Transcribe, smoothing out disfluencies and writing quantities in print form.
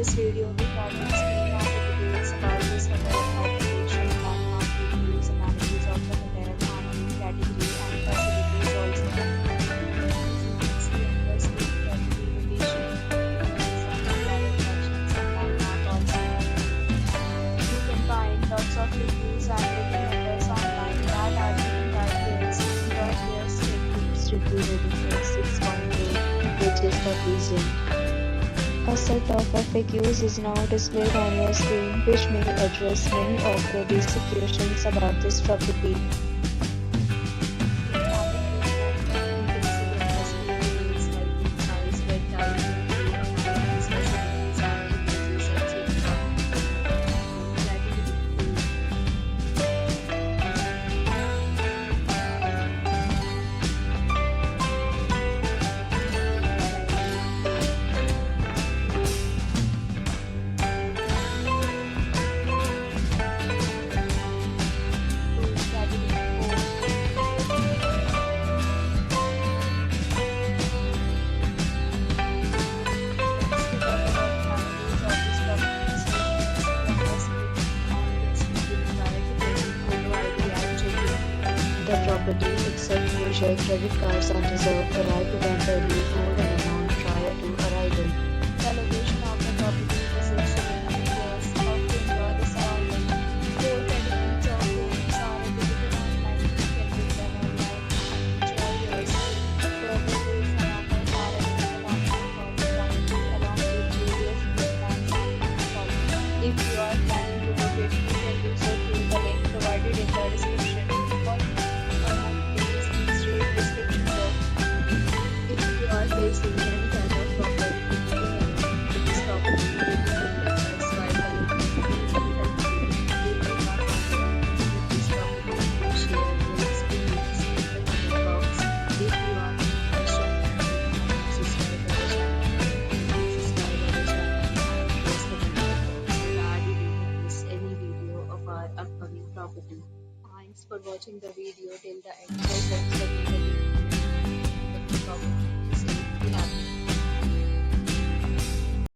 this video, we try to explain all the details about this hotel, operation, landmark reviews, amenities of the hotel, and category and facilities also. As you can see on the screen, category location, some travel attractions and landmark also. You can find lots of reviews and rating hotels online that are given by players. Enjoy their strictly rating for 6.8, which is the reason. A set of FAQs is now displayed on your screen, which may address many of the basic questions about this property. The property accepts usual credit cards and reserves the right to rent early more than an amount prior to arrival. The location of the property is excellent areas of to enjoy the surrounding. 4 categories of rooms are available online. You can book them online and enjoy your stay. Further tours and offers are available online for the property along with various plans and shopping. If you are planning to book it, you can do so through the link provided in the description. Facing any kind of problem, this property will be addressed by the this property will share your experience in the comment box. If you are new to the channel, subscribe our channel and press the bell icon so that you don't miss any video of our upcoming property. Thanks for watching the video till the end. I hope that you will property. Stay happy.